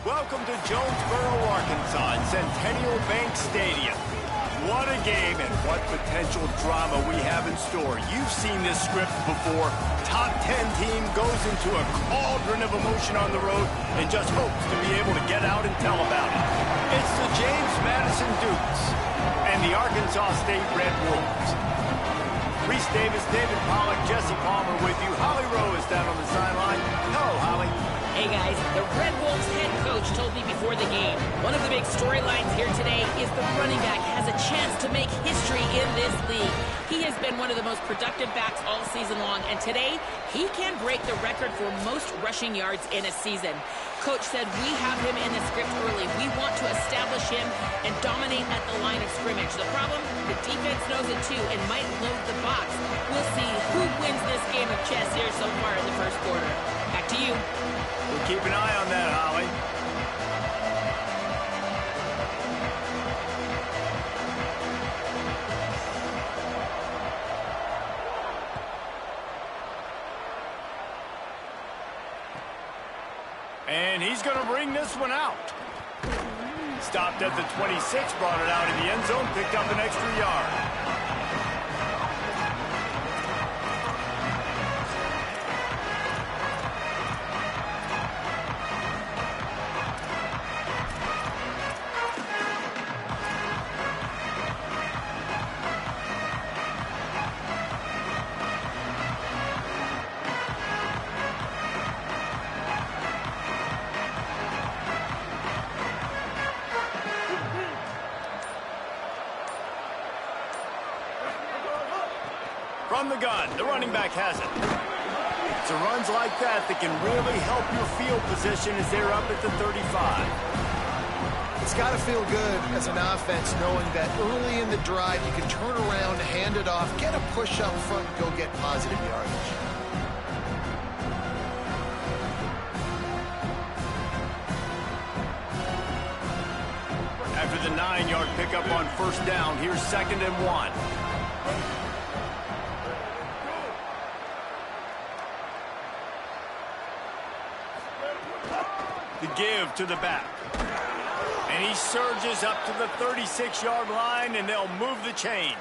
Welcome to Jonesboro, Arkansas, at Centennial Bank Stadium. What a game and what potential drama we have in store. You've seen this script before. Top 10 team goes into a cauldron of emotion on the road and just hopes to be able to get out and tell about it. It's the James Madison Dukes and the Arkansas State Red Wolves. Reese Davis, David Pollack, Jesse Palmer with you. Holly Rowe is down on the sideline. Hello, Holly. Hey guys, the Red Wolves head coach told me before the game, one of the big storylines here today is the running back has a chance to make history in this league. He has been one of the most productive backs all season long, and today he can break the record for most rushing yards in a season. Coach said we have him in the script early. We want to establish him and dominate at the line of scrimmage. The problem, the defense knows it too and might load the box. We'll see who wins this game of chess here so far in the first quarter. Back to you. We'll keep an eye on that, Holly. And he's going to bring this one out. Stopped at the 26, brought it out in the end zone, picked up an extra yard. From the gun, the running back has it. It's runs like that can really help your field position as they're up at the 35. It's got to feel good as an offense knowing that early in the drive you can turn around, hand it off, get a push up front, and go get positive yardage. After the 9-yard pickup on first down, here's 2nd and 1. The give to the back. And he surges up to the 36-yard line, and they'll move the chains.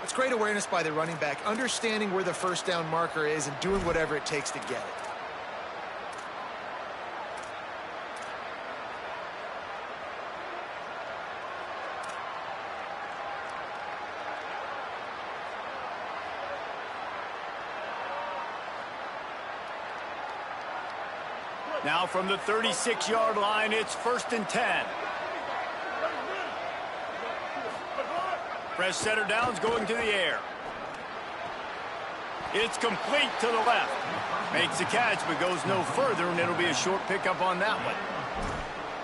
It's great awareness by the running back, understanding where the first down marker is and doing whatever it takes to get it. Now from the 36-yard line, it's 1st and 10. Fresh setter downs going to the air. It's complete to the left. Makes the catch, but goes no further, and it'll be a short pickup on that one.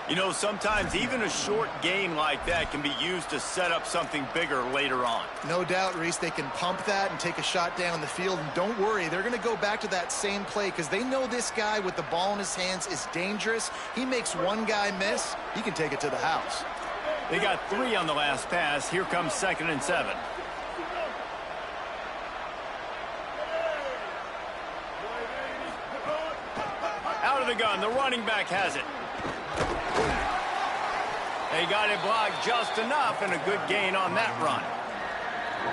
You know, sometimes even a short gain like that can be used to set up something bigger later on. No doubt, Reese, they can pump that and take a shot down the field. And don't worry, they're going to go back to that same play because they know this guy with the ball in his hands is dangerous. He makes one guy miss, he can take it to the house. They got 3 on the last pass. Here comes 2nd and 7. Out of the gun, the running back has it. They got it blocked just enough, and a good gain on that run.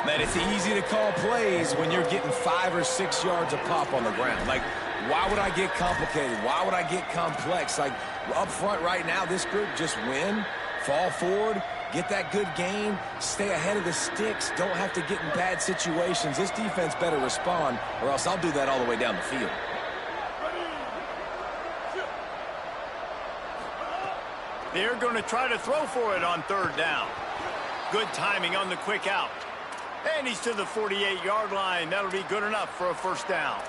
Man, it's easy to call plays when you're getting 5 or 6 yards a pop on the ground. Like, why would I get complicated? Why would I get complex? Like, up front right now, this group just win, fall forward, get that good gain, stay ahead of the sticks, don't have to get in bad situations. This defense better respond, or else I'll do that all the way down the field. They're going to try to throw for it on 3rd down. Good timing on the quick out. And he's to the 48-yard line. That'll be good enough for a 1st down.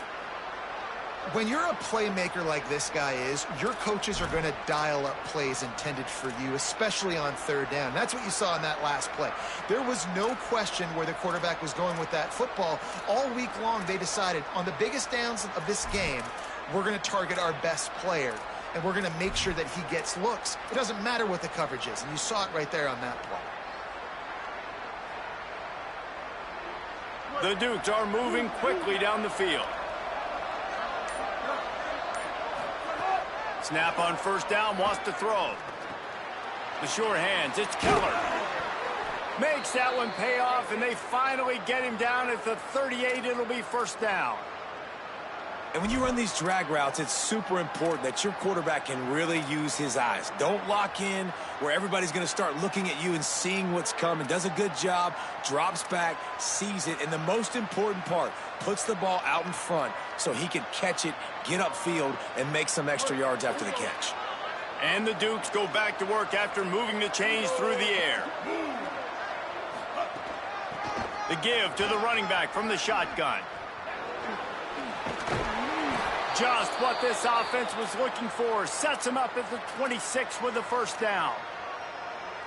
When you're a playmaker like this guy is, your coaches are going to dial up plays intended for you, especially on 3rd down. That's what you saw in that last play. There was no question where the quarterback was going with that football. All week long, they decided on the biggest downs of this game, we're going to target our best player. And we're going to make sure that he gets looks. It doesn't matter what the coverage is, and you saw it right there on that play. The Dukes are moving quickly down the field. Snap on first down, wants to throw. The sure hands, it's Keller. Makes that one pay off, and they finally get him down at the 38. It'll be first down. And when you run these drag routes, it's super important that your quarterback can really use his eyes. Don't lock in where everybody's going to start looking at you and seeing what's coming. Does a good job, drops back, sees it, and the most important part, puts the ball out in front so he can catch it, get upfield, and make some extra yards after the catch. And the Dukes go back to work after moving the chains through the air. The give to the running back from the shotgun. Just what this offense was looking for. Sets him up at the 26 with the first down.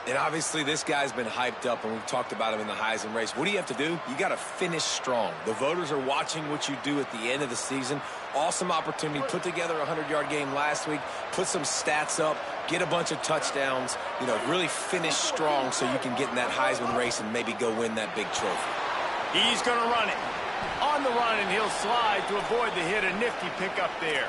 And obviously this guy's been hyped up, and we've talked about him in the Heisman race. What do you have to do? You got to finish strong. The voters are watching what you do at the end of the season. Awesome opportunity. Put together a 100-yard game last week. Put some stats up. Get a bunch of touchdowns. You know, really finish strong so you can get in that Heisman race and maybe go win that big trophy. He's going to run it. On the run, and he'll slide to avoid the hit. A nifty pickup there.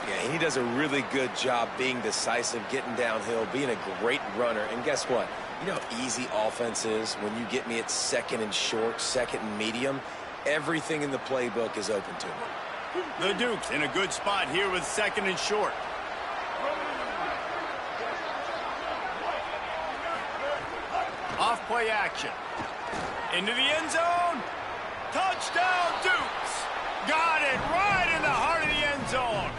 Yeah, he does a really good job being decisive, getting downhill, being a great runner. And guess what? You know how easy offense is when you get me at second and short, second and medium. Everything in the playbook is open to me. The Dukes in a good spot here with second and short. Off play action. Into the end zone. Touchdown, Dukes. Got it right in the heart of the end zone.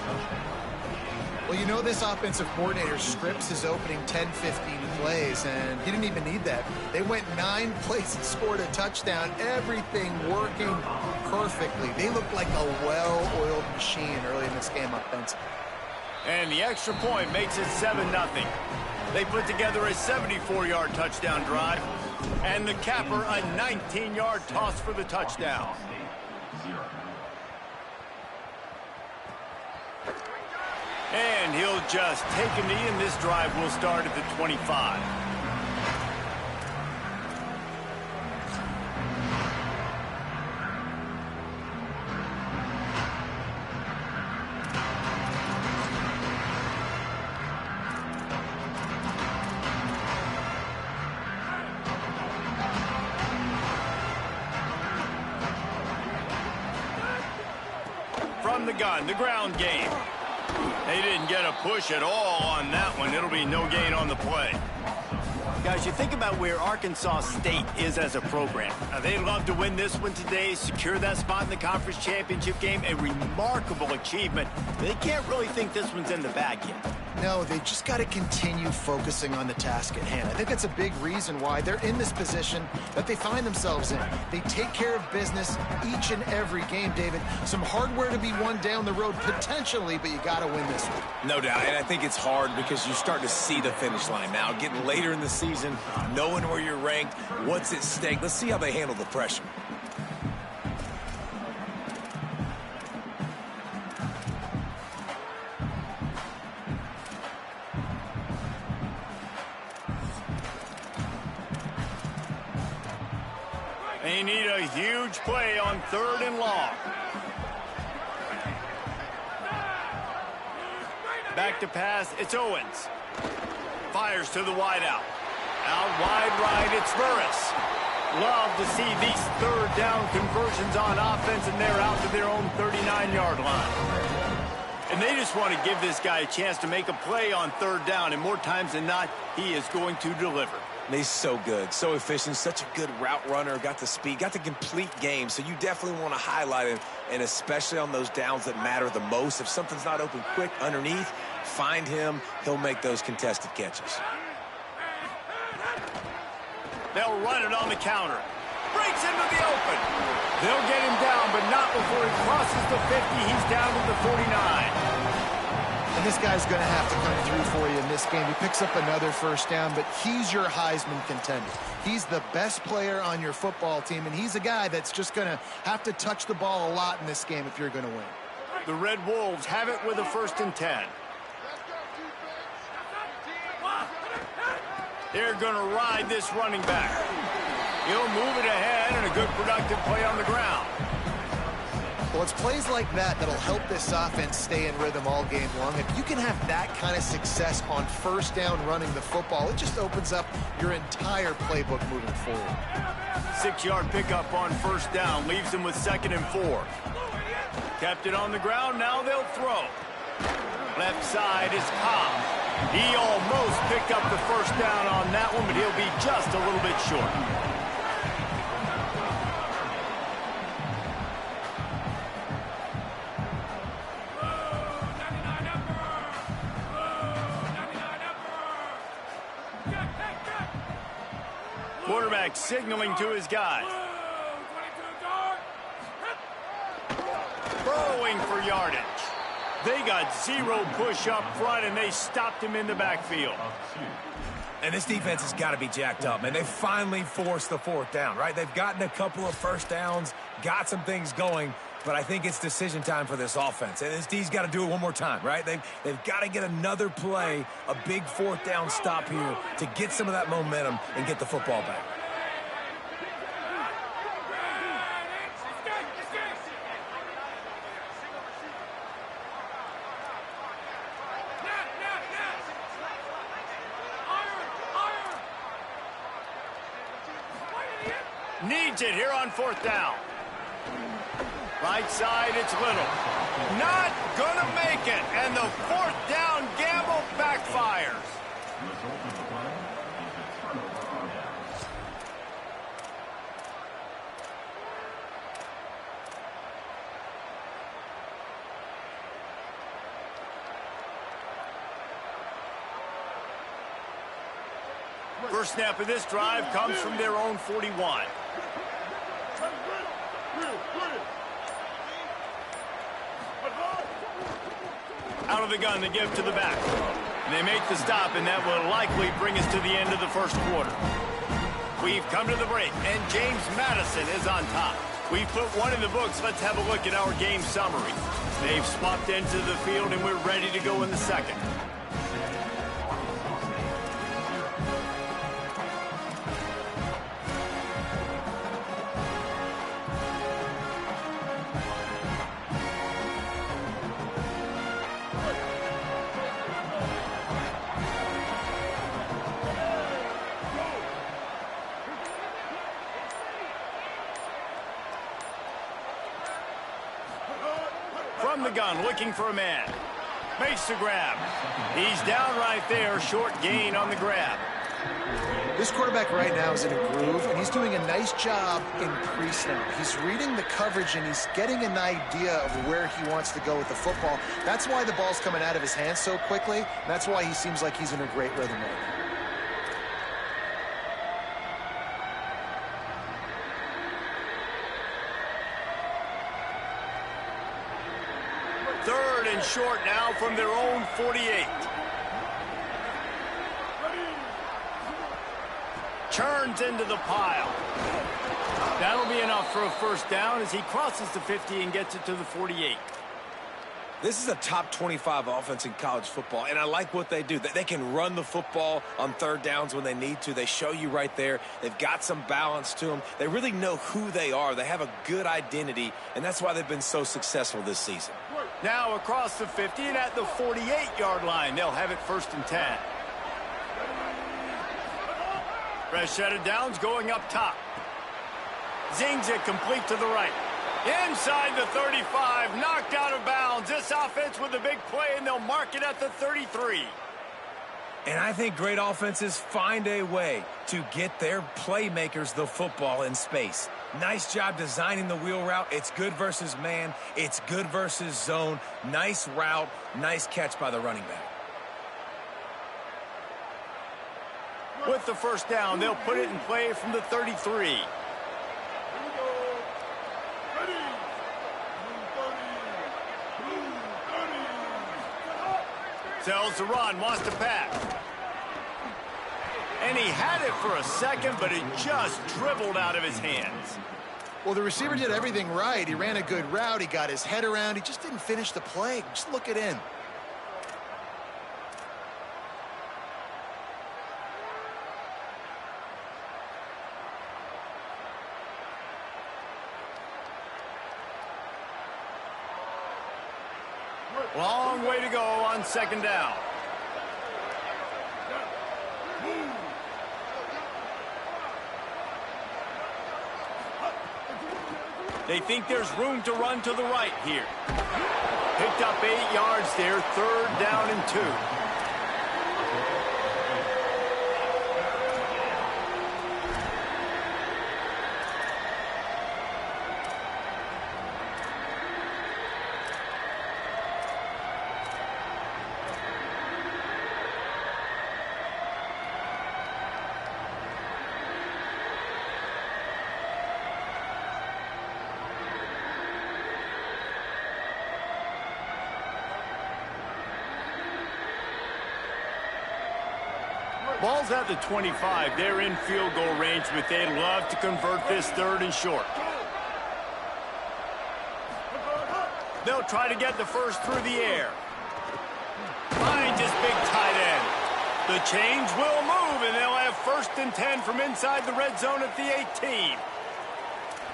Well, you know this offensive coordinator scripts his opening 10, 15 plays, and he didn't even need that. They went 9 plays and scored a touchdown. Everything working perfectly. They looked like a well-oiled machine early in this game offensively. And the extra point makes it 7-0. They put together a 74-yard touchdown drive. And the capper, a 19-yard toss for the touchdown. And he'll just take a knee, and this drive will start at the 25. From the gun, the ground game. They didn't get a push at all on that one. It'll be no gain on the play. Guys, you think about where Arkansas State is as a program. Now, they'd love to win this one today, secure that spot in the conference championship game. A remarkable achievement. They can't really think this one's in the bag yet. No, they just got to continue focusing on the task at hand. I think that's a big reason why they're in this position that they find themselves in. They take care of business each and every game, David. Some hardware to be won down the road, potentially, but you got to win this one. No doubt, and I think it's hard because you start to see the finish line now. Getting later in the season, knowing where you're ranked, what's at stake. Let's see how they handle the pressure. They need a huge play on 3rd and long. Back to pass, it's Owens. Fires to the wideout. Out wide right, it's Burris. Love to see these 3rd down conversions on offense, and they're out to their own 39-yard line. And they just want to give this guy a chance to make a play on 3rd down, and more times than not, he is going to deliver. He's so good, so efficient, such a good route runner, got the speed, got the complete game, so you definitely want to highlight him, and especially on those downs that matter the most. If something's not open quick underneath, find him, he'll make those contested catches. They'll run it on the counter. Breaks into the open. They'll get him down, but not before he crosses the 50. He's down to the 49. And this guy's going to have to come through for you in this game. He picks up another first down, but he's your Heisman contender. He's the best player on your football team, and he's a guy that's just going to have to touch the ball a lot in this game if you're going to win. The Red Wolves have it with a 1st and 10. They're going to ride this running back. He'll move it ahead, and a good productive play on the ground. Well, it's plays like that that'll help this offense stay in rhythm all game long. If you can have that kind of success on first down running the football, it just opens up your entire playbook moving forward. 6-yard pickup on first down leaves them with 2nd and 4. Kept it on the ground, now they'll throw. Left side is Cobb. He almost picked up the first down on that one, but he'll be just a little bit short. Quarterback signaling to his guys. Burrowing for yardage. They got 0 push up front, and they stopped him in the backfield. And this defense has got to be jacked up, man. They finally forced the 4th down, right? They've gotten a couple of first downs, got some things going, but I think it's decision time for this offense. And this D's got to do it one more time, right? They've got to get another play, a big 4th down stop here to get some of that momentum and get the football back. Needs it here on 4th down. Right side, it's Little. Not gonna make it, and the 4th down gamble backfires. First snap of this drive comes from their own 41. Out of the gun, they give to the back. They make the stop, and that will likely bring us to the end of the first quarter. We've come to the break, and James Madison is on top. We've put one in the books. Let's have a look at our game summary. They've swapped into the field, and we're ready to go in the second. From the gun, looking for a man. Makes the grab. He's down right there, short gain on the grab. This quarterback right now is in a groove, and he's doing a nice job in pre-snap. He's reading the coverage, and he's getting an idea of where he wants to go with the football. That's why the ball's coming out of his hands so quickly, and that's why he seems like he's in a great rhythm right now. Third and short now from their own 48. Turns into the pile. That'll be enough for a first down as he crosses the 50 and gets it to the 48. This is a top 25 offense in college football, and I like what they do. They can run the football on 3rd downs when they need to. They show you right there. They've got some balance to them. They really know who they are. They have a good identity, and that's why they've been so successful this season. Now across the 50 and at the 48-yard line, they'll have it 1st and 10. Fresh set of downs going up top. Zings it complete to the right. Inside the 35, knocked out of bounds. This offense with a big play, and they'll mark it at the 33. And I think great offenses find a way to get their playmakers the football in space. Nice job designing the wheel route. It's good versus man. It's good versus zone. Nice route. Nice catch by the running back. With the first down, they'll put it in play from the 33. Tells the run, wants to pass. And he had it for a second, but it just dribbled out of his hands. Well, the receiver did everything right. He ran a good route. He got his head around. He just didn't finish the play. Just look it in. Long way to go on second down. They think there's room to run to the right here. Picked up 8 yards there, 3rd down and 2. Ball's at the 25. They're in field goal range, but they'd love to convert this 3rd and short. They'll try to get the first through the air. Finds his big tight end. The chains will move, and they'll have 1st and 10 from inside the red zone at the 18.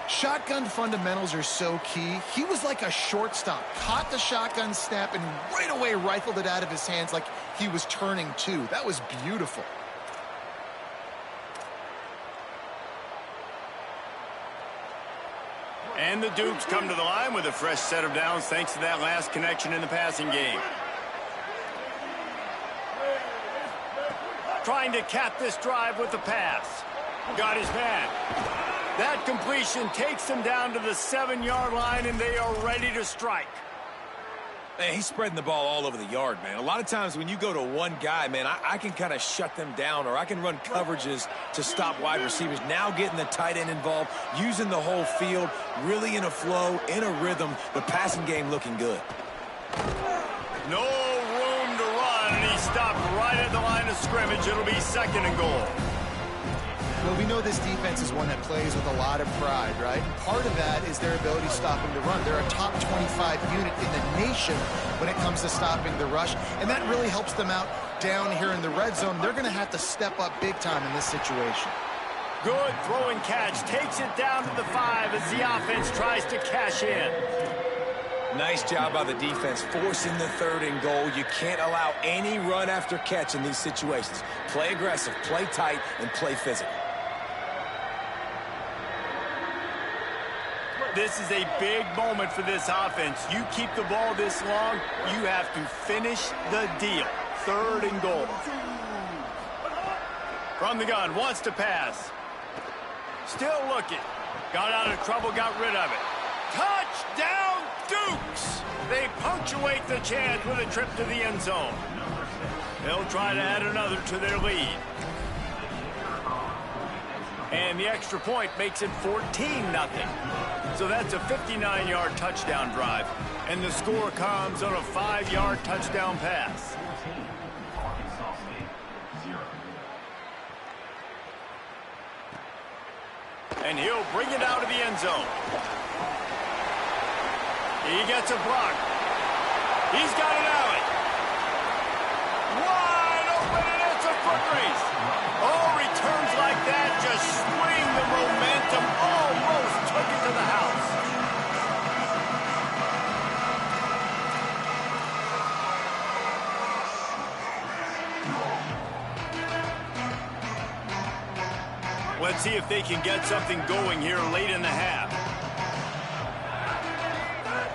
Shotgun fundamentals are so key. He was like a shortstop. Caught the shotgun snap and right away rifled it out of his hands like he was turning 2. That was beautiful. And the Dukes come to the line with a fresh set of downs thanks to that last connection in the passing game. Trying to cap this drive with the pass. Got his man. That completion takes them down to the 7-yard line, and they are ready to strike. Man, he's spreading the ball all over the yard, man. A lot of times when you go to one guy, man, I can kind of shut them down, or I can run coverages to stop wide receivers. Now getting the tight end involved, using the whole field, really in a flow, in a rhythm. The passing game looking good. No room to run, and he stopped right at the line of scrimmage. It'll be 2nd and goal. Well, we know this defense is one that plays with a lot of pride, right? And part of that is their ability stopping the run. They're a top 25 unit in the nation when it comes to stopping the rush, and that really helps them out down here in the red zone. They're going to have to step up big time in this situation. Good throw and catch. Takes it down to the 5 as the offense tries to cash in. Nice job by the defense, forcing the 3rd and goal. You can't allow any run after catch in these situations. Play aggressive, play tight, and play physical. This is a big moment for this offense. You keep the ball this long, you have to finish the deal. 3rd and goal. From the gun, wants to pass. Still looking. Got out of trouble, got rid of it. Touchdown, Dukes! They punctuate the chance with a trip to the end zone. They'll try to add another to their lead. And the extra point makes it 14-0. So that's a 59-yard touchdown drive. And the score comes on a 5-yard touchdown pass. And he'll bring it out of the end zone. He gets a block. He's got an alley. Wide open, and it's a foot race. Oh, returns like that just swing the momentum. Almost took it to the house. Let's see if they can get something going here late in the half.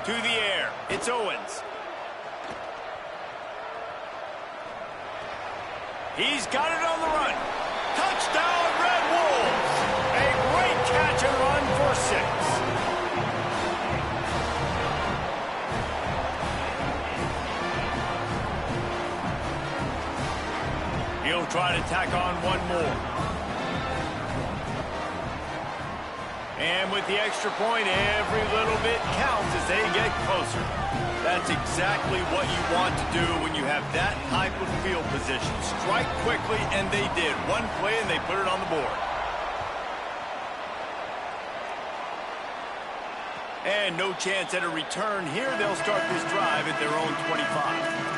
To the air, it's Owens. He's got it on the run. Touchdown, Red Wolves! A great catch and run for 6. He'll try to tack on one more. And with the extra point, every little bit counts as they get closer. That's exactly what you want to do when you have that type of field position. Strike quickly, and they did. One play, and they put it on the board. And no chance at a return here. They'll start this drive at their own 25.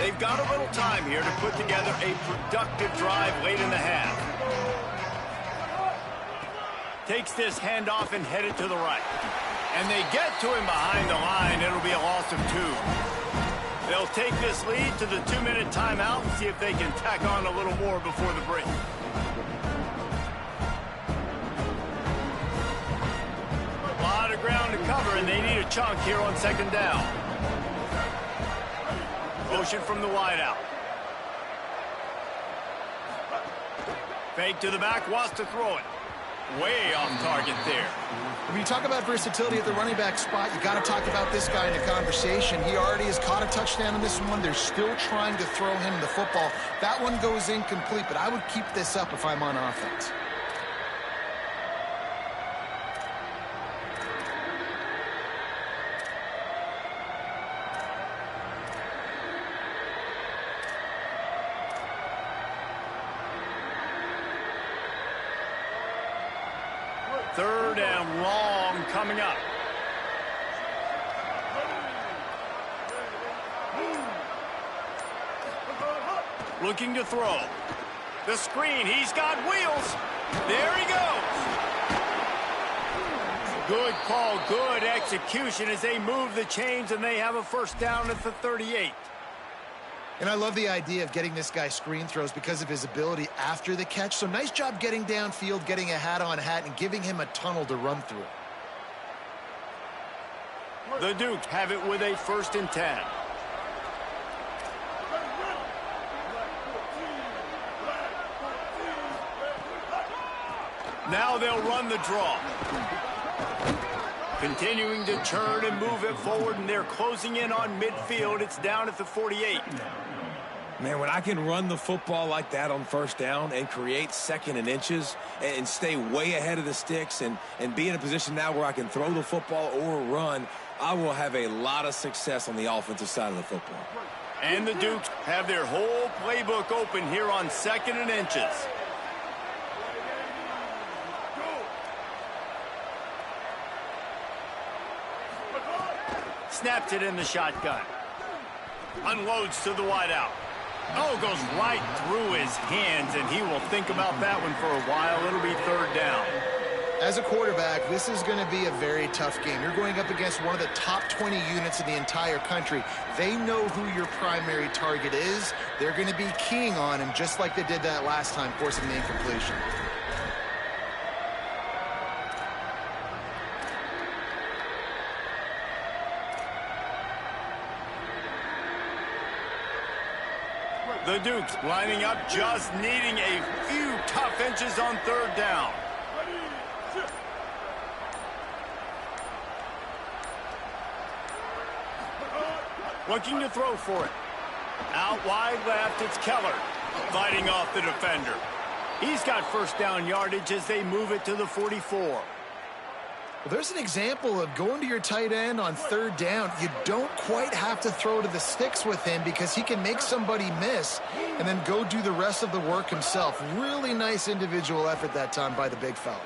They've got a little time here to put together a productive drive late in the half. Takes this handoff and headed to the right. And they get to him behind the line. It'll be a loss of 2. They'll take this lead to the 2-minute timeout and see if they can tack on a little more before the break. A lot of ground to cover, and they need a chunk here on 2nd down. Motion from the wideout. Fake to the back, wants to throw it. Way off target there. When you talk about versatility at the running back spot, you got to talk about this guy in the conversation. He already has caught a touchdown in this one. They're still trying to throw him the football. That one goes incomplete, but I would keep this up if I'm on offense. Third and long coming up. Looking to throw. The screen, he's got wheels. There he goes. Good call, good execution as they move the chains and they have a first down at the 38. And I love the idea of getting this guy screen throws because of his ability after the catch. So nice job getting downfield, getting a hat-on-hat, and giving him a tunnel to run through. The Dukes have it with a 1st and 10. Now they'll run the draw. Continuing to churn and move it forward, and they're closing in on midfield. It's down at the 48. Man, when I can run the football like that on 1st down and create 2nd and inches and stay way ahead of the sticks and be in a position now where I can throw the football or run, I will have a lot of success on the offensive side of the football. And the Dukes have their whole playbook open here on 2nd and inches. Snaps it in the shotgun. Unloads to the wideout. Oh, goes right through his hands, and he will think about that one for a while. It'll be 3rd down. As a quarterback, this is going to be a very tough game. You're going up against one of the top 20 units in the entire country. They know who your primary target is. They're going to be keying on him just like they did that last time, forcing the incompletion. The Dukes lining up, just needing a few tough inches on 3rd down. Looking to throw for it. Out wide left, it's Keller fighting off the defender. He's got 1st down yardage as they move it to the 44. Well, there's an example of going to your tight end on 3rd down. You don't quite have to throw to the sticks with him because he can make somebody miss and then go do the rest of the work himself. Really nice individual effort that time by the big fella.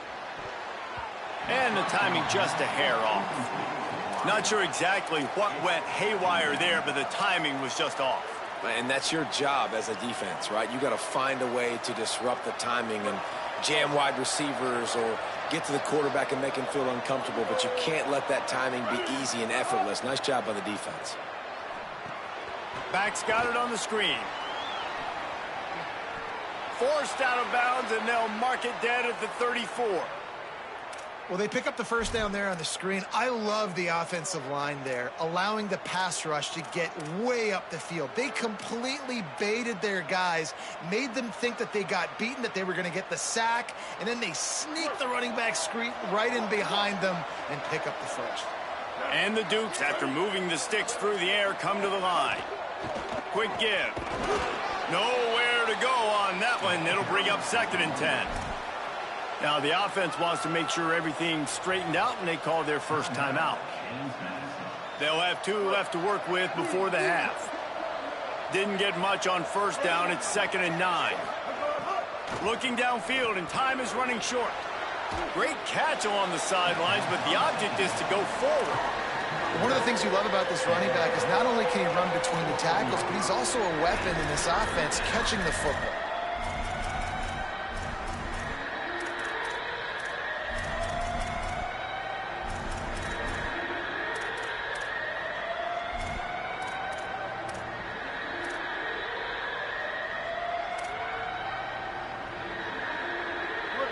And the timing just a hair off. Not sure exactly what went haywire there, but the timing was just off. And that's your job as a defense, right? You got to find a way to disrupt the timing and jam wide receivers or get to the quarterback and make him feel uncomfortable, but you can't let that timing be easy and effortless. Nice job by the defense. Back's got it on the screen. Forced out of bounds, and they'll mark it dead at the 34. Well, they pick up the 1st down there on the screen. I love the offensive line there, allowing the pass rush to get way up the field. They completely baited their guys, made them think that they got beaten, that they were going to get the sack, and then they sneak the running back screen right in behind them and pick up the 1st. And the Dukes, after moving the sticks through the air, come to the line. Quick give. Nowhere to go on that one. It'll bring up 2nd and 10. Now, the offense wants to make sure everything's straightened out, and they call their 1st timeout. They'll have 2 left to work with before the half. Didn't get much on 1st down. It's 2nd and 9. Looking downfield, and time is running short. Great catch along the sidelines, but the object is to go forward. One of the things you love about this running back is not only can he run between the tackles, but he's also a weapon in this offense catching the football.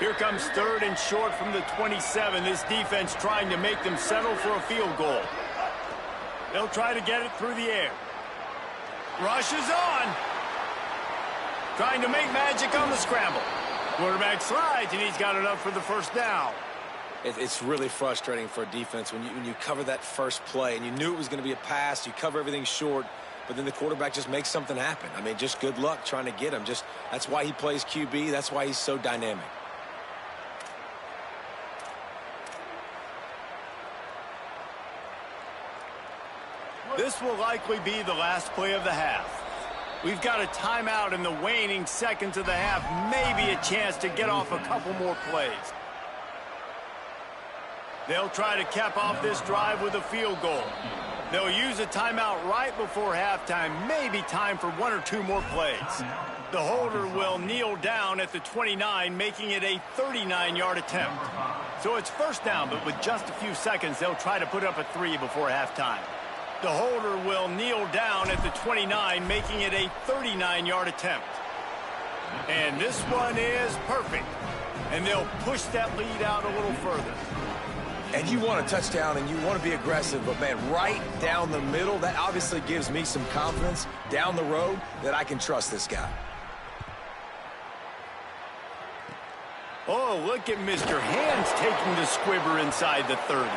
Here comes 3rd and short from the 27. This defense trying to make them settle for a field goal. They'll try to get it through the air. Rush is on. Trying to make magic on the scramble. Quarterback slides, and he's got enough for the first down. It's really frustrating for a defense when you cover that first play, and you knew it was going to be a pass. You cover everything short, but then the quarterback just makes something happen. I mean, just good luck trying to get him. That's why he plays QB. That's why he's so dynamic. This will likely be the last play of the half. We've got a timeout in the waning seconds of the half. Maybe a chance to get off a couple more plays. They'll try to cap off this drive with a field goal. They'll use a timeout right before halftime. Maybe time for 1 or 2 more plays. The holder will kneel down at the 29, making it a 39-yard attempt. So it's first down, but with just a few seconds, they'll try to put up a 3 before halftime. The holder will kneel down at the 29, making it a 39-yard attempt. And this one is perfect. And they'll push that lead out a little further. And you want a touchdown and you want to be aggressive, but, man, right down the middle, that obviously gives me some confidence down the road that I can trust this guy. Oh, look at Mr. Hands taking the squibber inside the 30.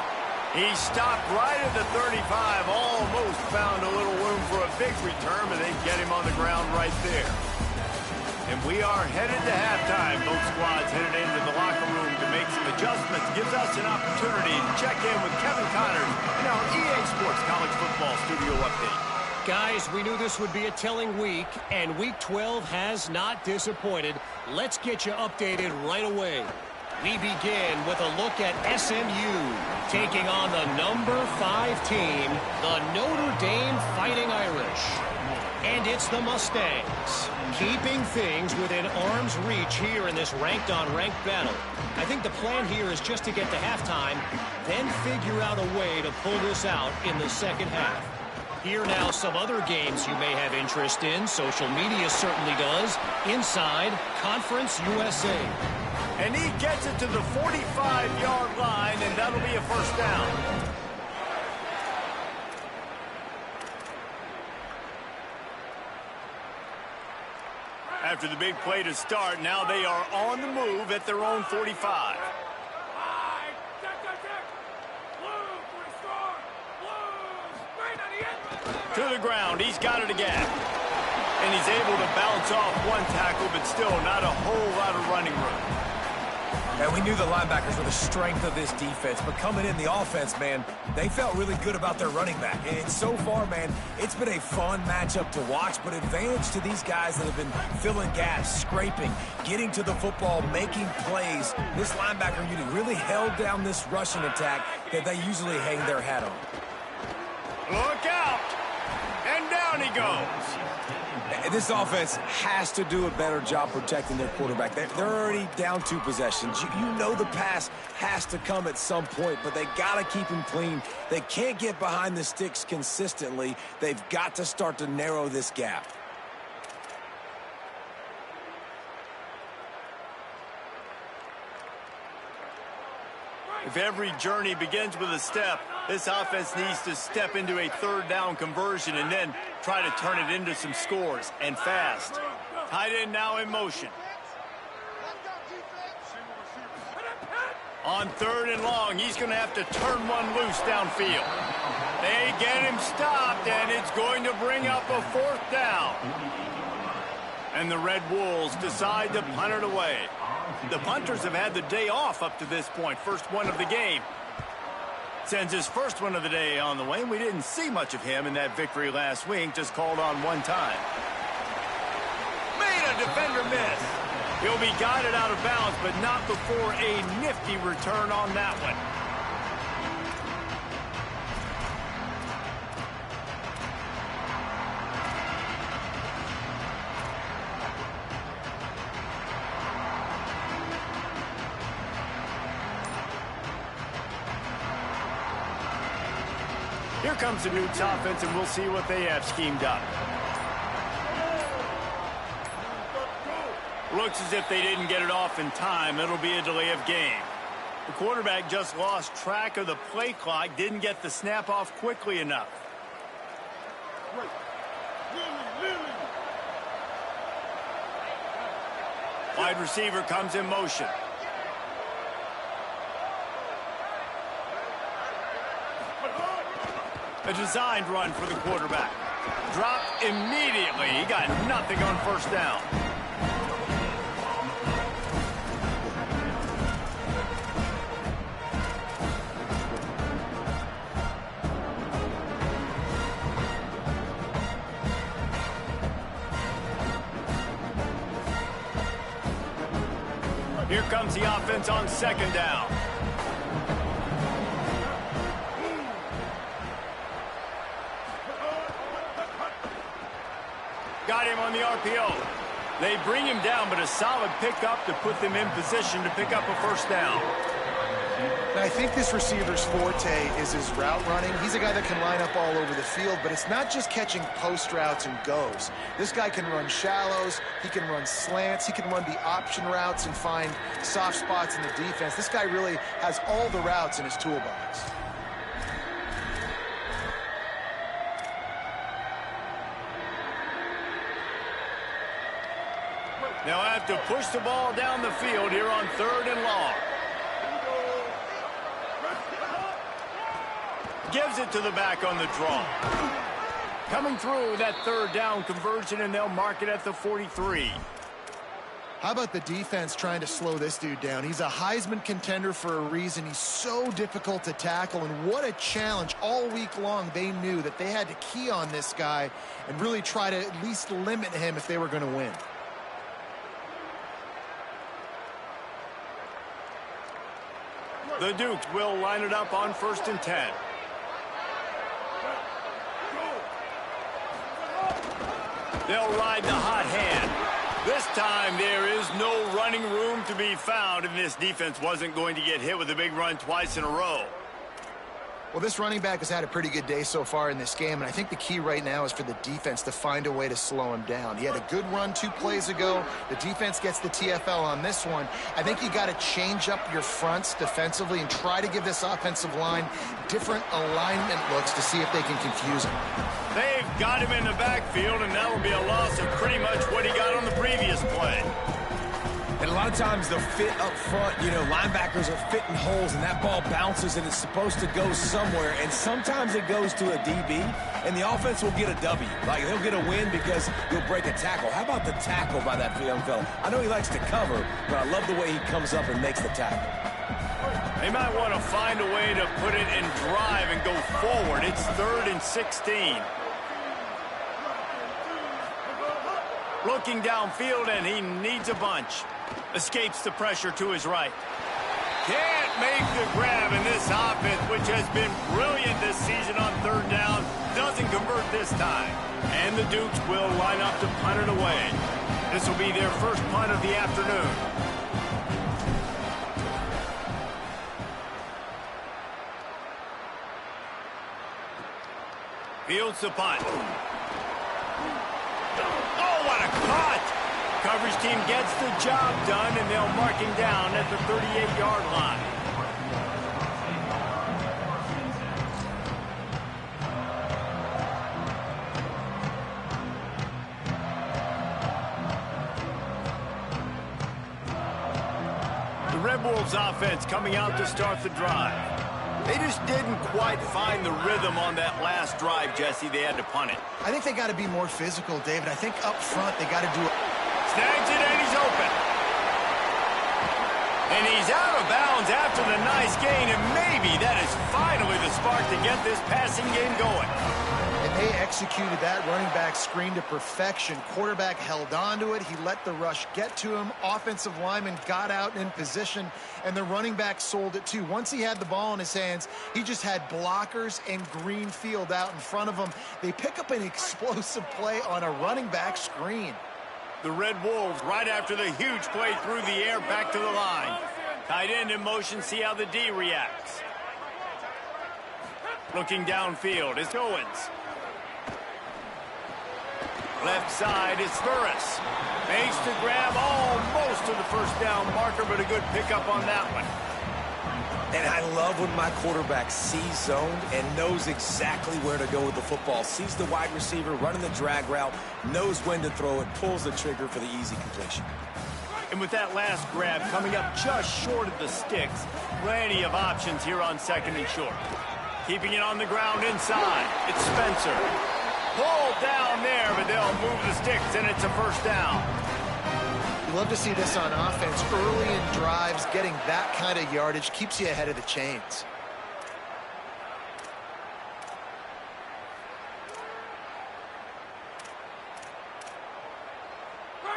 He stopped right at the 35, almost found a little room for a big return, but they get him on the ground right there. And we are headed to halftime. Both squads headed into the locker room to make some adjustments. Gives us an opportunity to check in with Kevin Connors in our EA Sports College Football Studio Update. Guys, we knew this would be a telling week, and Week 12 has not disappointed. Let's get you updated right away. We begin with a look at SMU taking on the number 5 team, the Notre Dame Fighting Irish. And it's the Mustangs, keeping things within arm's reach here in this ranked-on-ranked battle. I think the plan here is just to get to halftime, then figure out a way to pull this out in the second half. Here now some other games you may have interest in. Social media certainly does. Inside Conference USA. And he gets it to the 45-yard line, and that'll be a first down. After the big play to start, now they are on the move at their own 45. To the ground, he's got it again. And he's able to bounce off one tackle, but still not a whole lot of running room. And we knew the linebackers were the strength of this defense, but coming in the offense, man, they felt really good about their running back. And so far, man, it's been a fun matchup to watch, but advantage to these guys that have been filling gaps, scraping, getting to the football, making plays. This linebacker unit really held down this rushing attack that they usually hang their hat on. Look out! And down he goes. This offense has to do a better job protecting their quarterback. They're already down 2 possessions. You know the pass has to come at some point, but they got to keep him clean. They can't get behind the sticks consistently. They've got to start to narrow this gap. If every journey begins with a step, this offense needs to step into a third down conversion and then try to turn it into some scores, and fast. Tight end now in motion. On 3rd and long, he's going to have to turn one loose downfield. They get him stopped, and it's going to bring up a 4th down. And the Red Wolves decide to punt it away. The punters have had the day off up to this point. First one of the game. Sends his first one of the day on the way. We didn't see much of him in that victory last week. Just called on one time. Made a defender miss. He'll be guided out of bounds, but not before a nifty return on that one. Here comes the Newt's offense, and we'll see what they have schemed up. Looks as if they didn't get it off in time. It'll be a delay of game. The quarterback just lost track of the play clock, didn't get the snap off quickly enough. Wide receiver comes in motion. A designed run for the quarterback. Dropped immediately. He got nothing on first down. Here comes the offense on second down. Got him on the RPO. They bring him down, but a solid pickup to put them in position to pick up a first down. And I think this receiver's forte is his route running. He's a guy that can line up all over the field, but it's not just catching post routes and goes. This guy can run shallows, he can run slants, he can run the option routes and find soft spots in the defense. This guy really has all the routes in his toolbox. They'll have to push the ball down the field here on 3rd and long. Gives it to the back on the draw. Coming through that 3rd down conversion, and they'll mark it at the 43. How about the defense trying to slow this dude down? He's a Heisman contender for a reason. He's so difficult to tackle, and what a challenge. All week long, they knew that they had to key on this guy and really try to at least limit him if they were going to win. The Dukes will line it up on 1st and 10. They'll ride the hot hand. This time there is no running room to be found, and this defense wasn't going to get hit with a big run twice in a row. Well, this running back has had a pretty good day so far in this game, and I think the key right now is for the defense to find a way to slow him down. He had a good run 2 plays ago. The defense gets the TFL on this one. I think you got to change up your fronts defensively and try to give this offensive line different alignment looks to see if they can confuse him. They've got him in the backfield, and that will be a loss of pretty much what he got on the previous play. And a lot of times the fit up front, you know, linebackers are fitting holes and that ball bounces and it's supposed to go somewhere. And sometimes it goes to a DB and the offense will get a W. Like they'll get a win because you'll break a tackle. How about the tackle by that young fella? I know he likes to cover, but I love the way he comes up and makes the tackle. They might want to find a way to put it in drive and go forward. It's 3rd and 16. Looking downfield, and he needs a bunch. Escapes the pressure to his right. Can't make the grab, in this offense, which has been brilliant this season on 3rd down, doesn't convert this time. And the Dukes will line up to punt it away. This will be their first punt of the afternoon. Fields the punt. Oh, what a cut! Coverage team gets the job done, and they'll mark him down at the 38-yard line. The Red Wolves offense coming out to start the drive. They just didn't quite find the rhythm on that last drive, Jesse. They had to punt it. I think they got to be more physical, David. I think up front they got to do it. Snags it, and he's open. And he's out of bounds after the nice gain, and maybe that is finally the spark to get this passing game going. And they executed that running back screen to perfection. Quarterback held on to it. He let the rush get to him. Offensive lineman got out in position, and the running back sold it too. Once he had the ball in his hands, he just had blockers and green field out in front of him. They pick up an explosive play on a running back screen. The Red Wolves, right after the huge play through the air, back to the line. Tight end in motion, see how the D reacts. Looking downfield, it's Owens. Left side, it's Burris. Makes the grab almost to the first down marker, but a good pickup on that one. And I love when my quarterback sees zoned and knows exactly where to go with the football. Sees the wide receiver running the drag route, knows when to throw it, pulls the trigger for the easy completion. And with that last grab coming up just short of the sticks, plenty of options here on second and short. Keeping it on the ground inside, it's Spencer. Pulled down there, but they'll move the sticks, and it's a first down. You love to see this on offense. Early in drives, getting that kind of yardage keeps you ahead of the chains.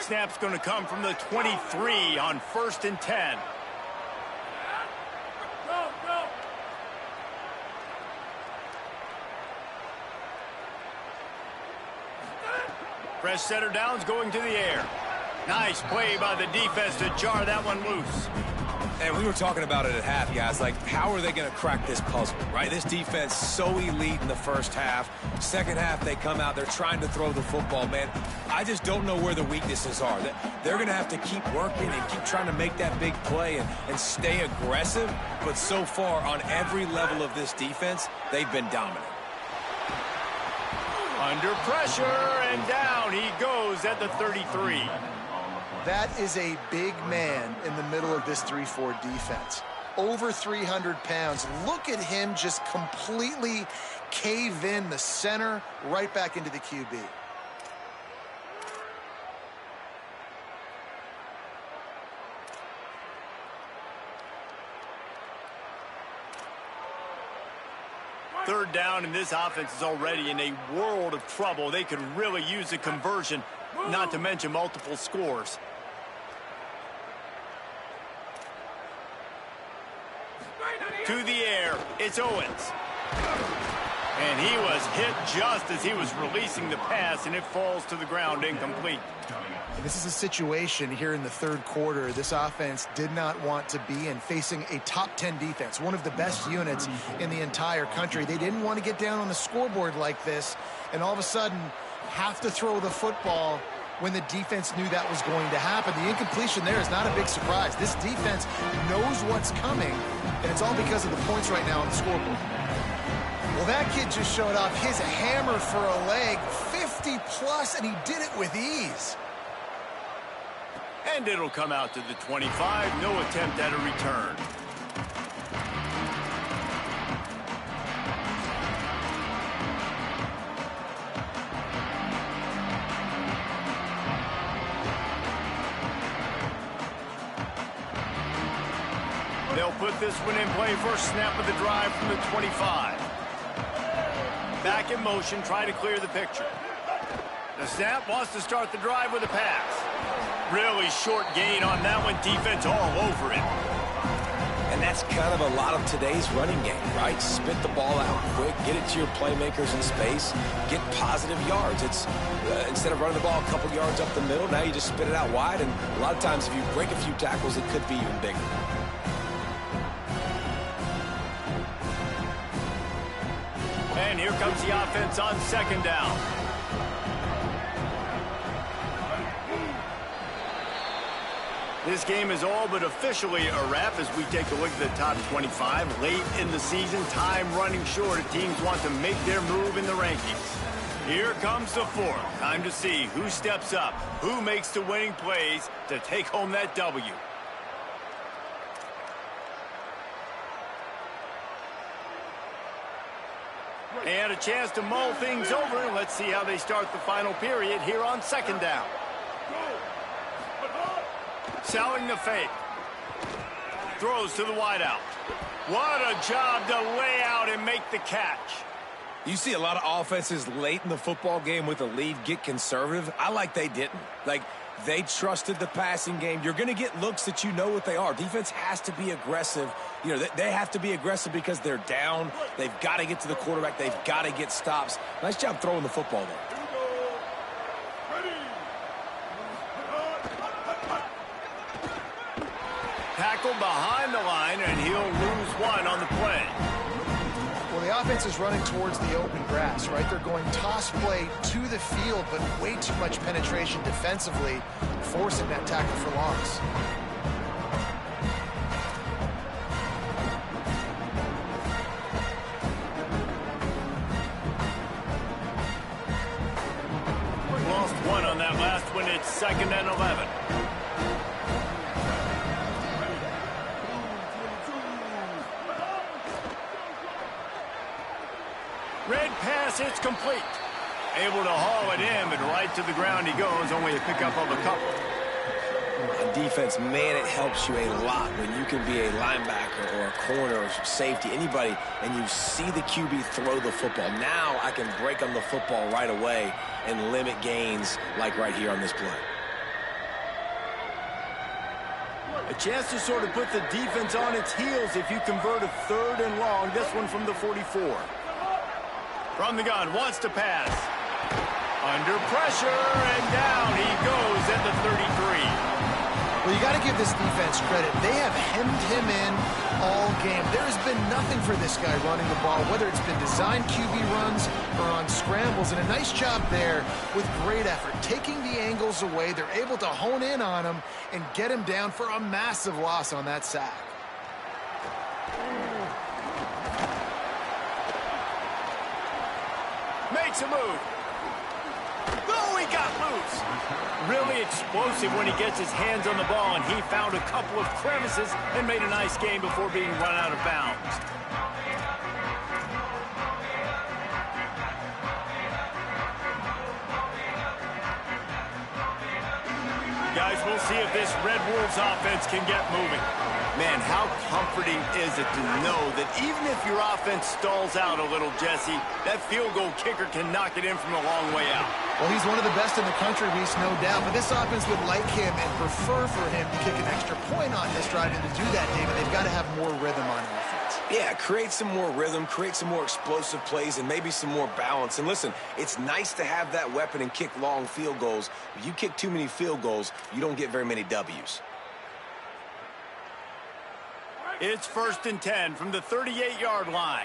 Snap's going to come from the 23 on 1st and 10. Fresh setter downs going to the air. Nice play by the defense to jar that one loose. And we were talking about it at half, guys. Like, how are they going to crack this puzzle, right? This defense so elite in the first half. Second half, they come out. They're trying to throw the football, man. I just don't know where the weaknesses are. They're going to have to keep working and keep trying to make that big play and stay aggressive. But so far, on every level of this defense, they've been dominant. Under pressure, and down he goes at the 33. That is a big man in the middle of this 3-4 defense. Over 300 pounds. Look at him just completely cave in the center, right back into the QB. Third down, and this offense is already in a world of trouble. They could really use a conversion, not to mention multiple scores. To the air, it's Owens. And he was hit just as he was releasing the pass, and it falls to the ground incomplete. This is a situation here in the third quarter this offense did not want to be in, facing a top 10 defense, one of the best units in the entire country. They didn't want to get down on the scoreboard like this and all of a sudden have to throw the football when the defense knew that was going to happen. The incompletion there is not a big surprise. This defense knows what's coming, and it's all because of the points right now on the scoreboard. Well, that kid just showed off his hammer for a leg, 50-plus, and he did it with ease. And it'll come out to the 25. No attempt at a return. They'll put this one in play. First snap of the drive from the 25. Back in motion, try to clear the picture. The snap wants to start the drive with a pass. Really short gain on that one. Defense all over it. And that's kind of a lot of today's running game, right? Spit the ball out quick, get it to your playmakers in space, get positive yards. It's instead of running the ball a couple yards up the middle, now you just spit it out wide. And a lot of times if you break a few tackles, it could be even bigger. And here comes the offense on second down. This game is all but officially a wrap as we take a look at the top 25. Late in the season, time running short. Teams want to make their move in the rankings. Here comes the fourth. Time to see who steps up, who makes the winning plays to take home that W. And a chance to mull things over. Let's see how they start the final period here on second down. Selling the fake. Throws to the wideout. What a job to lay out and make the catch. You see a lot of offenses late in the football game with a lead get conservative. I like they didn't. Like, they trusted the passing game. You're going to get looks that you know what they are. Defense has to be aggressive. You know, they have to be aggressive because they're down. They've got to get to the quarterback. They've got to get stops. Nice job throwing the football there. Tackle behind the line, and he'll lose one on the play. Well, the The offense is running towards the open grass, right? They're going toss play to the field, but way too much penetration defensively, forcing that tackle for loss. Lost one on that last one. It's 2nd and 11. Red pass, it's complete. Able to haul it in, but right to the ground he goes. Only a pickup of a couple. On defense, man, it helps you a lot when you can be a linebacker or a corner or safety, anybody, and you see the QB throw the football. Now I can break on the football right away and limit gains like right here on this play. A chance to sort of put the defense on its heels if you convert a 3rd and long. This one from the 44. From the gun, wants to pass. Under pressure, and down he goes at the 33. Well, you got to give this defense credit. They have hemmed him in all game. There has been nothing for this guy running the ball, whether it's been designed QB runs or on scrambles. And a nice job there with great effort. Taking the angles away, they're able to hone in on him and get him down for a massive loss on that sack. Makes a move. Oh, he got loose. Really explosive when he gets his hands on the ball, and he found a couple of crevices and made a nice game before being run out of bounds. Guys, we'll see if this Red Wolves offense can get moving. Man, how comforting is it to know that even if your offense stalls out a little, Jesse, that field goal kicker can knock it in from a long way out. Well, he's one of the best in the country, Reese, no doubt. But this offense would like him and prefer for him to kick an extra point on this drive. And to do that, David, they've got to have more rhythm on offense. Yeah, create some more rhythm, create some more explosive plays, and maybe some more balance. And listen, it's nice to have that weapon and kick long field goals. If you kick too many field goals, you don't get very many W's. It's 1st and 10 from the 38-yard line.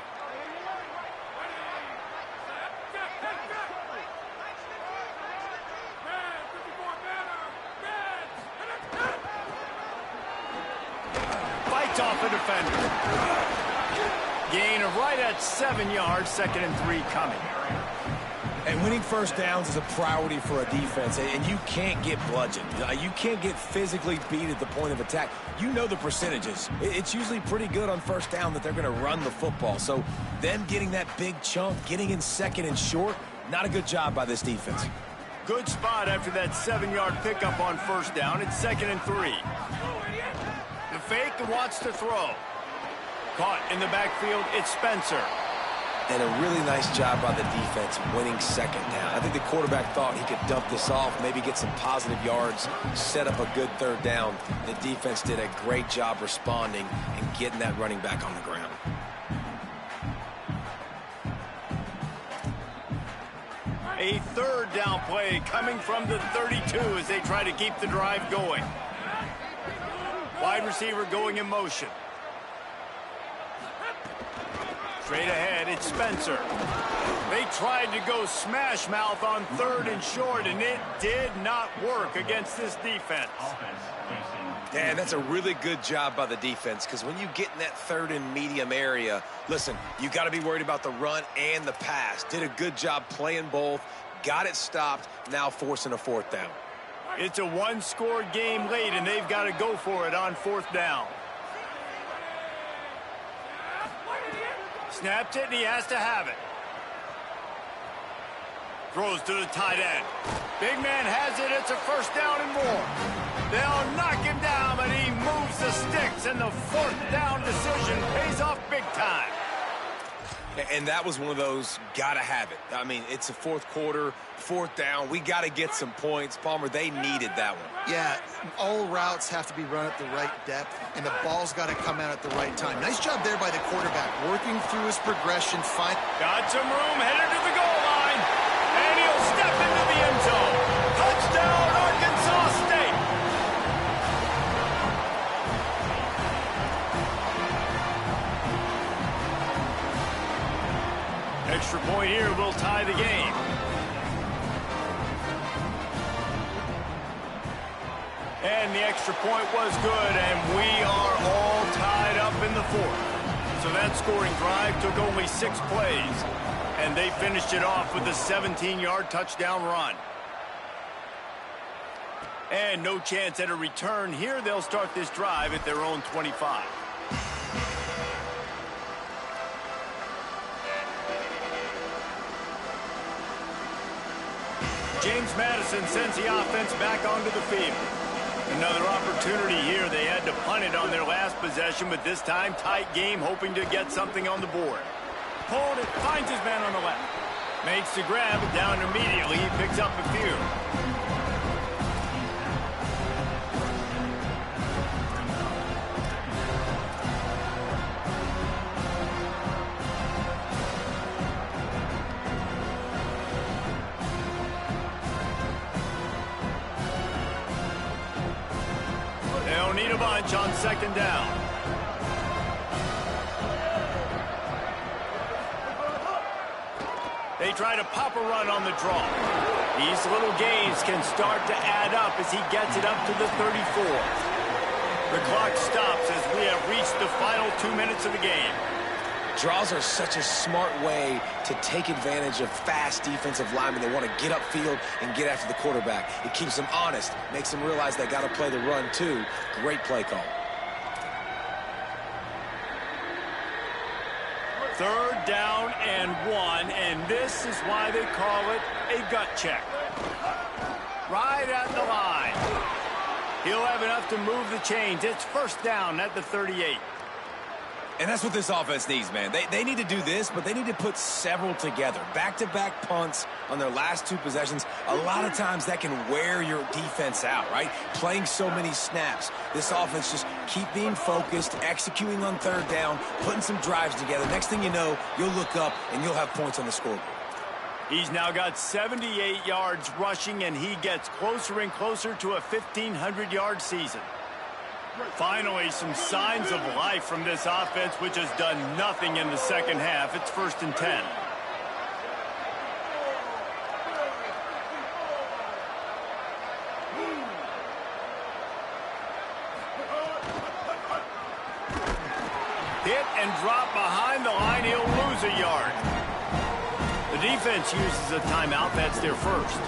Fights off a defender. Gain of right at 7 yards, 2nd and 3 coming. And winning first downs is a priority for a defense, and you can't get bludgeoned. You can't get physically beat at the point of attack. You know the percentages. It's usually pretty good on first down that they're going to run the football. So them getting that big chunk, getting in 2nd and short, not a good job by this defense. Good spot after that 7-yard pickup on first down. It's 2nd and 3. The fake and wants to throw. Caught in the backfield, it's Spencer. And a really nice job by the defense winning 2nd down. I think the quarterback thought he could dump this off, maybe get some positive yards, set up a good 3rd down. The defense did a great job responding and getting that running back on the ground. A 3rd down play coming from the 32 as they try to keep the drive going. Wide receiver going in motion. Straight ahead, it's Spencer. They tried to go smash mouth on 3rd and short, and it did not work against this defense. And that's a really good job by the defense, because when you get in that 3rd and medium area, listen, you got to be worried about the run and the pass. Did a good job playing both, got it stopped, now forcing a 4th down. It's a one-score game late, and they've got to go for it on 4th down. Snapped it, and he has to have it. Throws to the tight end. Big man has it. It's a 1st down and more. They'll knock him down, but he moves the sticks, and the 4th down decision pays off big time. And that was one of those gotta have it. I mean, it's a 4th quarter, 4th down. We got to get some points. Palmer, they needed that one. Yeah, all routes have to be run at the right depth, and the ball's got to come out at the right time. Nice job there by the quarterback, working through his progression. Got some room, headed to the goal line, and he'll step into the end zone. Touchdown, Arkansas State. tie the game. And the extra point was good, and we are all tied up in the fourth. So that scoring drive took only 6 plays, and they finished it off with a 17-yard touchdown run. And no chance at a return here. They'll start this drive at their own 25. James Madison sends the offense back onto the field. Another opportunity here. They had to punt it on their last possession, but this time tight game, hoping to get something on the board. Pulled it, finds his man on the left. Makes the grab, down immediately. He picks up a few. Need a bunch on second down. They try to pop a run on the draw. These little gains can start to add up as he gets it up to the 34. The clock stops as we have reached the final 2 minutes of the game. Draws are such a smart way to take advantage of fast defensive linemen. They want to get upfield and get after the quarterback. It keeps them honest, makes them realize they got to play the run too. Great play call. Third down and 1, and this is why they call it a gut check. Right at the line. He'll have enough to move the chains. It's first down at the 38. And that's what this offense needs, man. They need to do this, but they need to put several together. Back-to-back punts on their last 2 possessions. A lot of times that can wear your defense out, right? Playing so many snaps. This offense just keep being focused, executing on third down, putting some drives together. Next thing you know, you'll look up and you'll have points on the scoreboard. He's now got 78 yards rushing, and he gets closer and closer to a 1,500-yard season. Finally, some signs of life from this offense, which has done nothing in the second half. It's first and 10. Hit and drop behind the line. He'll lose a yard. The defense uses a timeout. That's their first.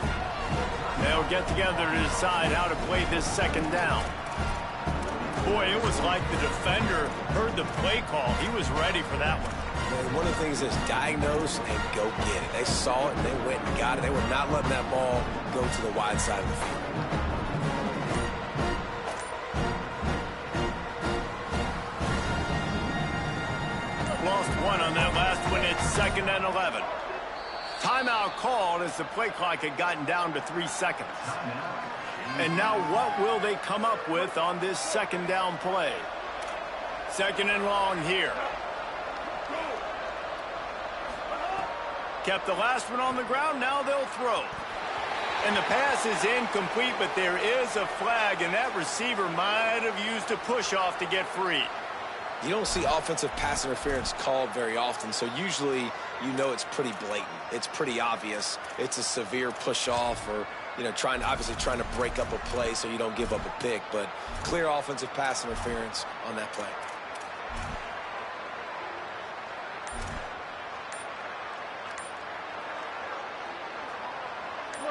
They'll get together to decide how to play this second down. Boy, it was like the defender heard the play call. He was ready for that one. Man, one of the things is diagnose and go get it. They saw it and they went and got it. They were not letting that ball go to the wide side of the field. Lost one on that last one. It's second and 11. Timeout called as the play clock had gotten down to 3 seconds. And now what will they come up with on this second down play? Second and long here. Kept the last one on the ground. Now they'll throw. And the pass is incomplete, but there is a flag, and that receiver might have used a push-off to get free. You don't see offensive pass interference called very often, so usually you know it's pretty blatant. It's pretty obvious. It's a severe push-off or, you know, obviously trying to break up a play so you don't give up a pick, but clear offensive pass interference on that play.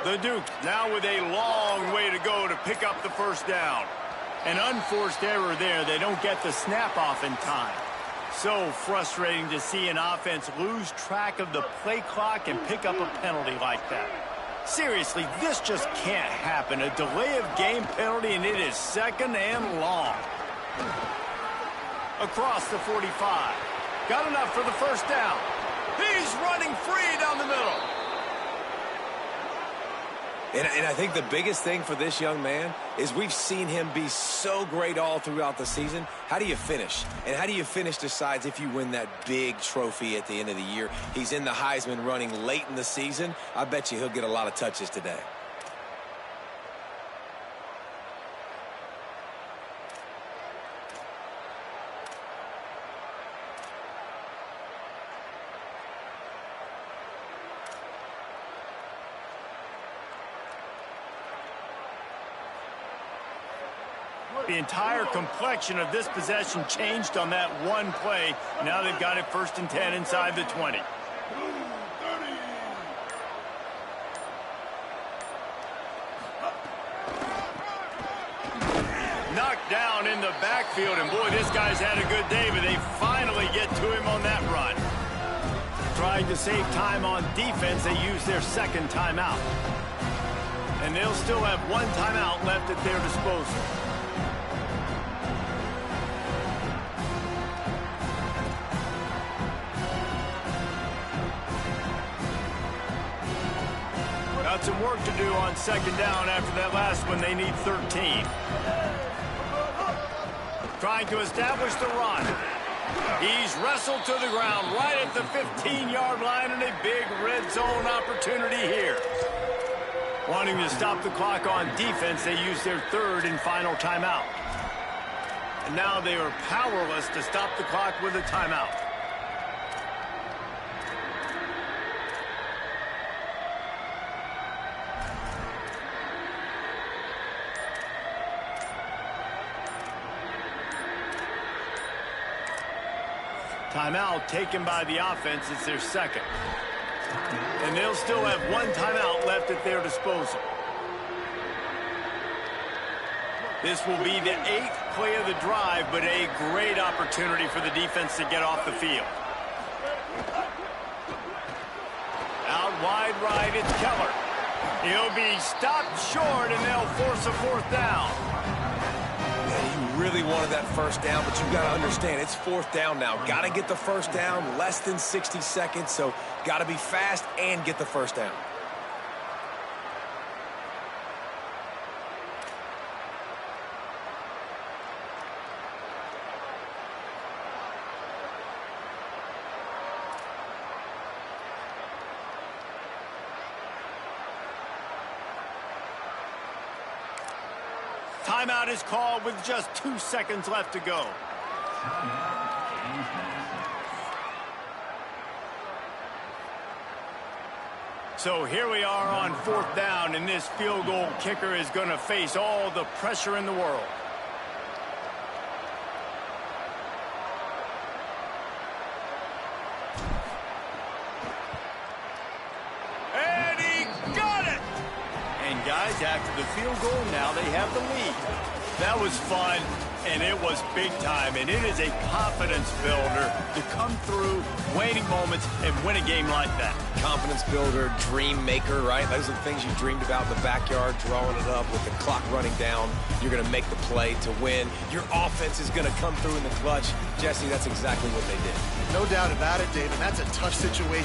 The Duke now with a long way to go to pick up the first down. An unforced error there. They don't get the snap off in time. So frustrating to see an offense lose track of the play clock and pick up a penalty like that. Seriously, this just can't happen. A delay of game penalty, and it is second and long. Across the 45. Got enough for the first down. He's running free down the middle. And I think the biggest thing for this young man is we've seen him be so great all throughout the season. How do you finish? And how do you finish decides if you win that big trophy at the end of the year. He's in the Heisman running late in the season. I bet you he'll get a lot of touches today. The entire complexion of this possession changed on that one play. Now they've got it 1st and 10 inside the 20. Knocked down in the backfield, and boy, this guy's had a good day, but they finally get to him on that run. Trying to save time on defense, they use their 2nd timeout. And they'll still have 1 timeout left at their disposal. Got some work to do on 2nd down after that last one. They need 13. Trying to establish the run. He's wrestled to the ground right at the 15-yard line, and a big red zone opportunity here. Wanting to stop the clock on defense, they use their 3rd and final timeout. And now they are powerless to stop the clock with a timeout. Timeout taken by the offense. It's their 2nd. And they'll still have 1 timeout left at their disposal. This will be the 8th play of the drive, but a great opportunity for the defense to get off the field. Out wide right, it's Keller. He'll be stopped short, and they'll force a 4th down. Really wanted that 1st down, but you got to understand it's 4th down now. Got to get the 1st down, less than 60 seconds, so got to be fast and get the 1st down. Timeout is called with just 2 seconds left to go. So here we are on 4th down, and this field goal kicker is going to face all the pressure in the world. And he got it! And guys, after the field goal, now they have the lead. That was fun, and it was big time, and it is a confidence builder to come through waning moments and win a game like that. Confidence builder, dream maker, right? Those are the things you dreamed about in the backyard, drawing it up with the clock running down. You're going to make the play to win. Your offense is going to come through in the clutch. Jesse, that's exactly what they did. No doubt about it, David. That's a tough situation.